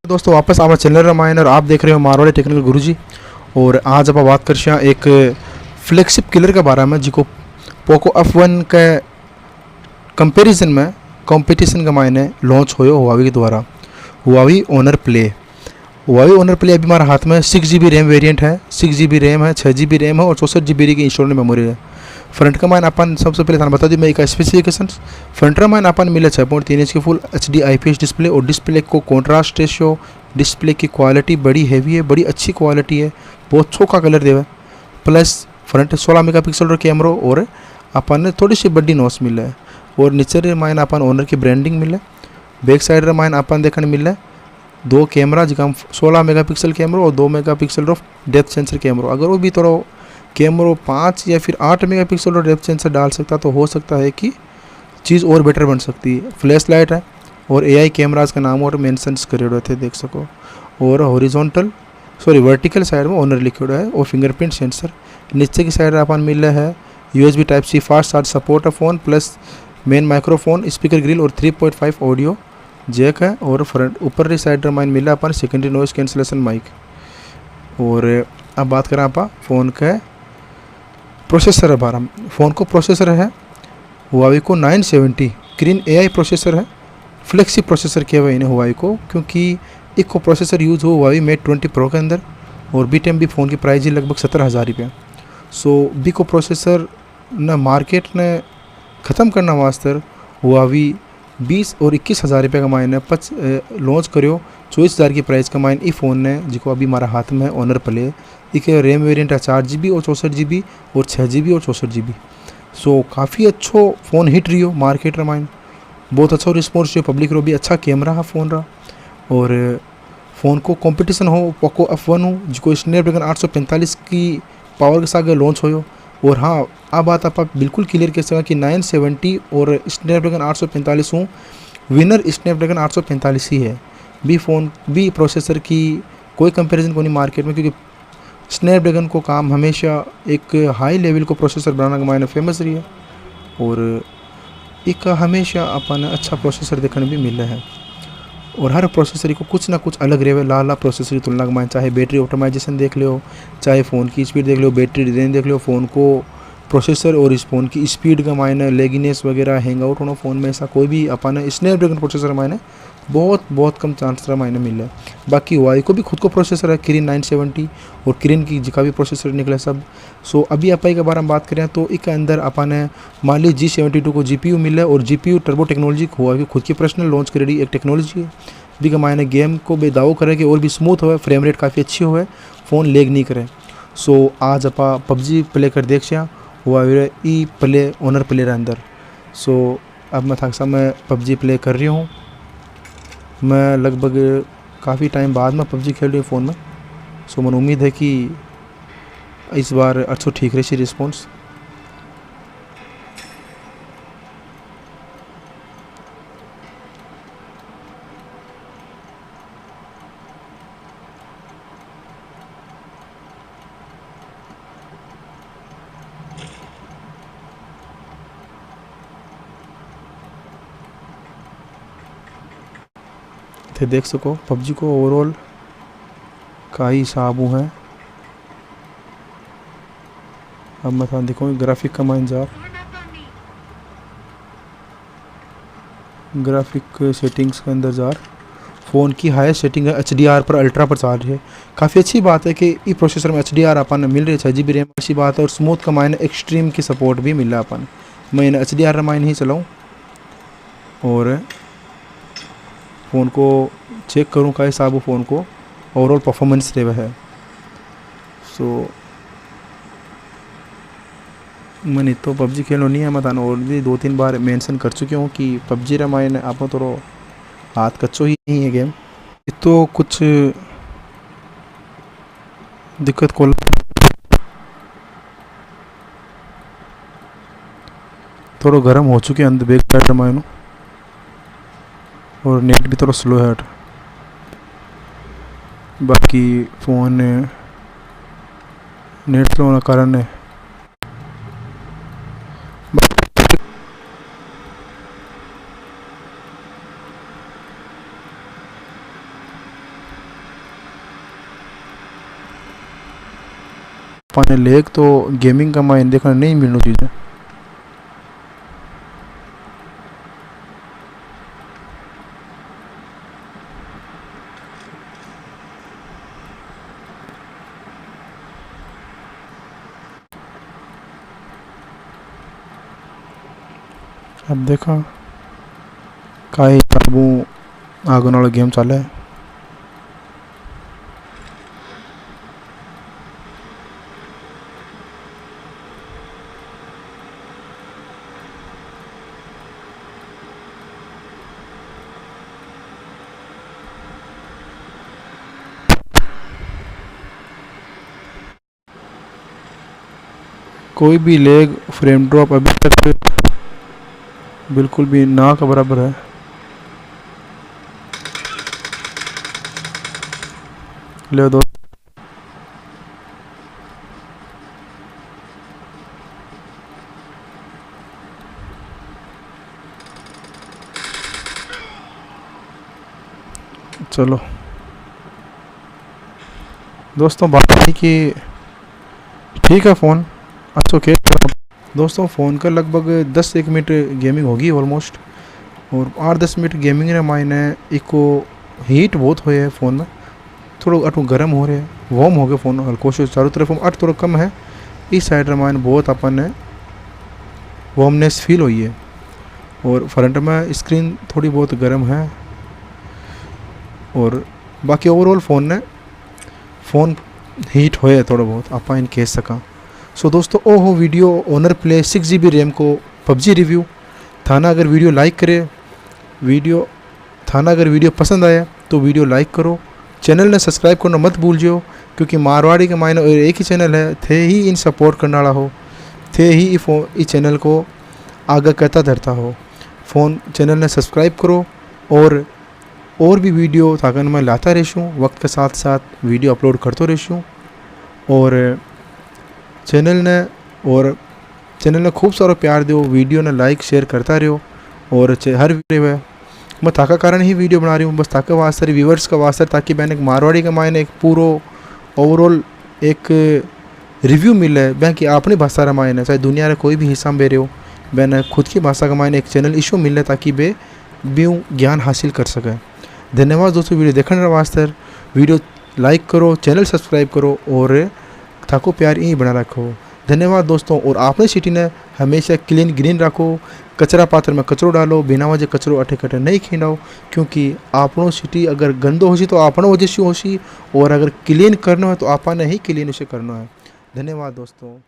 दोस्तों वापस आप चैनल रामायण और आप देख रहे हो मारवाड़ी टेक्निकल गुरुजी। और आज आप बात कर एक फ्लैगशिप किलर के बारे में जिको पोको F1 के कंपैरिजन में कंपटीशन के मायने लॉन्च हो हुआवी के द्वारा Huawei owner play. Huawei owner play अभी हमारे हाथ में 6GB रैम वेरिएंट है, 6GB रैम है, 6GB रैम है और 64GB की इंस्टॉल मेमोरी है। फ्रंट का माइन अपन सबसे पहले थाना बता दी मैं एक स्पेसिफिकेशंस। फ्रंट का माइन अपन मिले 6.3 इंच की फुल HD IPS डिस्प्ले और डिस्प्ले को कॉन्ट्रास्ट रेशियो, डिस्प्ले की क्वालिटी बड़ी हैवी है, बड़ी अच्छी क्वालिटी है, बहुत छोका कलर देवा। प्लस फ्रंट 16 मेगापिक्सल कैमरा और अपन ने थोड़ी सी बड़ी नोस मिले है और नीचे माइन अपन ओनर की ब्रांडिंग मिले। बैक साइड रे माइन अपन देखने मिले दो कैमरा जिका 16 मेगापिक्सल कैमरा और 2 megapixel of depth sensor camera. अगर वो भी थोड़ा कैमरा 5 या फिर 8 मेगापिक्सल और डेप्थ सेंसर डाल सकता तो हो सकता है कि चीज़ और बेटर बन सकती है। फ्लैश लाइट है और AI कैमराज का नाम और मेंशन करे हुए थे देख सको। और वर्टिकल साइड में ओनर लिखा है और फिंगरप्रिंट सेंसर। नीचे की साइड अपन मिल रहा है USB Type-C fast charge support है phone, plus main microphone, speaker grille और 3.5 ऑडियो जैक है। और फ्रंट ऊपर साइड माइन मिला अपन सेकेंडरी नॉइस कैंसलेशन माइक। और अब बात करें आप फ़ोन का प्रोसेसर है बारह। फ़ोन को प्रोसेसर है हुआवी को 970 क्रीन AI प्रोसेसर है। फ्लेक्सी प्रोसेसर किया हुआ इन्हें हुआवी को, क्योंकि एक को प्रोसेसर यूज़ हो हुआवी Mate 20 Pro के अंदर। और B10 भी फ़ोन की प्राइस ही लगभग 17,000 रुपया। सो बी को प्रोसेसर न मार्केट ने ख़त्म करना वास्ते हुआवी 20 और 21,000 रुपये का मायने लॉन्च करो 24,000 की प्राइस का माइन। ई फ़ोन ने जिको अभी हमारा हाथ में है ओनर प्ले। एक रैम वेरिएंट है 4GB और 64GB और 6GB और 64GB। सो काफ़ी अच्छो फ़ोन हिट रही हो मार्केट माइन, बहुत अच्छा रिस्पॉन्स जो पब्लिक रो भी अच्छा कैमरा है फ़ोन रहा। और फ़ोन को कंपटीशन हो पोको F1 हो जिको स्नैपड्रैगन 845 की पावर के साथ लॉन्च हो। और हाँ आ बात आप बिल्कुल क्लियर कह सका कि 970 और स्नैपड्रैगन 845 हूँ विनर स्नैपड्रैगन 845 ही है। बी फ़ोन बी प्रोसेसर की कोई कंपैरिजन को नहीं मार्केट में, क्योंकि स्नैपड्रैगन को काम हमेशा एक हाई लेवल को प्रोसेसर बनाने का मायने फेमस रही है। और एक हमेशा अपन अच्छा प्रोसेसर देखने भी मिला है। और हर प्रोसेसर को कुछ ना कुछ अलग रहे लाला प्रोसेसर की तुलना में, चाहे बैटरी ऑप्टिमाइजेशन देख लो, चाहे फ़ोन की स्पीड देख लो, बैटरी रेंज देख लो, फ़ोन को प्रोसेसर और इस फ़ोन की स्पीड का मायने, लेगिनेस वगैरह, हैंग आउट होना फ़ोन में ऐसा कोई भी अपन स्नैपड्रैगन प्रोसेसर मायने बहुत कम चांस मायने मिले। बाकी हुआवी को भी खुद को प्रोसेसर है किरिन 970 और किरिन की जिका भी प्रोसेसर निकले सब। सो अभी आप के बारे में बात करें तो इसके अंदर अपन मान ली G72 को GPU मिले और GPU टर्बो टेक्नोलॉजी हुआवी खुद की पर्सनल लॉन्च करेगी एक टेक्नोलॉजी है भी का मायने गेम को बेदाव करे कि और भी स्मूथ हो, फ्रेम रेट काफ़ी अच्छी हो, फ़ोन लेग नहीं करे। सो आज आप PUBG प्ले कर देख हुआ ई प्ले ओनर प्ले रे अंदर। सो अब मैं था मैं PUBG प्ले कर रही हूँ। मैं लगभग काफ़ी टाइम बाद में PUBG खेल रही हूँ फ़ोन में। सो मन उम्मीद है कि इस बार अच्छो ठीक रही रिस्पॉन्स। थे देख सको PUBG को ओवरऑल का ही हिसाब है। अब मैं था देखो ग्राफिक का माइन जार ग्राफिक सेटिंग्स के अंदर जार फ़ोन की हाईएस्ट सेटिंग है HDR पर अल्ट्रा पर चाल रही है। काफ़ी अच्छी बात है कि ई प्रोसेसर में HDR अपन मिल रही है 6GB रैम, अच्छी बात है। और स्मूथ का मायने एक्सट्रीम की सपोर्ट भी मिला अपन। मैं HDR माइन ही चलाऊँ और फ़ोन को चेक करूँ का हिसाब हो फ़ोन को ओवरऑल परफॉर्मेंस रहे है। सो मैंने तो PUBG खेलो नहीं है, मैं और भी 2-3 बार मेंशन कर चुकी हूँ कि PUBG रामायण आप थोड़ा हाथ कच्चो ही नहीं है गेम। तो कुछ दिक्कत को थोड़ा गर्म हो चुके अंदर बैक साइड रामायण और नेट भी थोड़ा स्लो है। बाकी फ़ोन नेट स्लो होने कारण आपने लेक तो गेमिंग का माइन देखना नहीं मिलनी चीज़ें। अब देखा काई प्रभु आगे वाला गेम चल है। कोई भी लेग फ्रेम ड्रॉप अभी तक बिल्कुल भी ना के बराबर है। ले दो चलो दोस्तों, बात है कि ठीक है फ़ोन अच्छा खेल दोस्तों। फ़ोन का लगभग 10-1 मिनट गेमिंग होगी ऑलमोस्ट, और 8-10 मिनट गेमिंग रे मायने इको हीट बहुत हुए है फ़ोन में, थोड़ा अटू गर्म हो रहे हैं, वार्म हो गया फ़ोन हल्को से चारों तरफ अट थोड़ा कम है। इस साइड रे मायने बहुत अपन ने वार्मनेस फील हुई है, और फ्रंट में स्क्रीन थोड़ी बहुत गर्म है, और बाकी ओवरऑल फ़ोन हीट होए थोड़ा बहुत आप इन कह सका। सो दोस्तों ओ हो video honour play 6 GB RAM को पबजी रिव्यू थाना। अगर वीडियो लाइक करे अगर वीडियो पसंद आया तो वीडियो लाइक करो, चैनल ने सब्सक्राइब करना मत भूल जियो, क्योंकि मारवाड़ी के मायने एक ही चैनल है थे ही इन सपोर्ट करने वाला हो, थे ही इस चैनल को आगे कहता धरता हो। फ़ोन चैनल ने सब्सक्राइब करो, और भी वीडियो ताकि मैं लाता रहूँ, वक्त के साथ साथ वीडियो अपलोड करते रहूँ। और चैनल ने खूब सारा प्यार दो, वीडियो ने लाइक शेयर करता रहो, और हर वीडियो में मैं ताका कारण ही वीडियो बना रही हूँ, बस ताकि वास्ते व्यूवर्स का वास्ते, ताकि मैंने एक मारवाड़ी के मायने एक पूरा ओवरऑल एक रिव्यू मिले बैंक की अपनी भाषा रे मायने, चाहे दुनिया रे कोई भी हिस्सा में रहे हो, मैंने खुद की भाषा के मायने एक चैनल इशू मिले ताकि बे भी ज्ञान हासिल कर सके। धन्यवाद दोस्तों वीडियो देखने वास्ते। वीडियो लाइक करो, चैनल सब्सक्राइब करो, और थाको प्यार यहीं बना रखो। धन्यवाद दोस्तों। और आपने सिटी ने हमेशा क्लीन ग्रीन रखो, कचरा पात्र में कचरो डालो, बिना वजह कचरो अठे कटे नहीं खींचाओ, क्योंकि आपनो सिटी अगर गंदो होशी तो आपनो वजह से होशी, और अगर क्लीन करना है तो आपने ही क्लीन उसे करना है। धन्यवाद दोस्तों।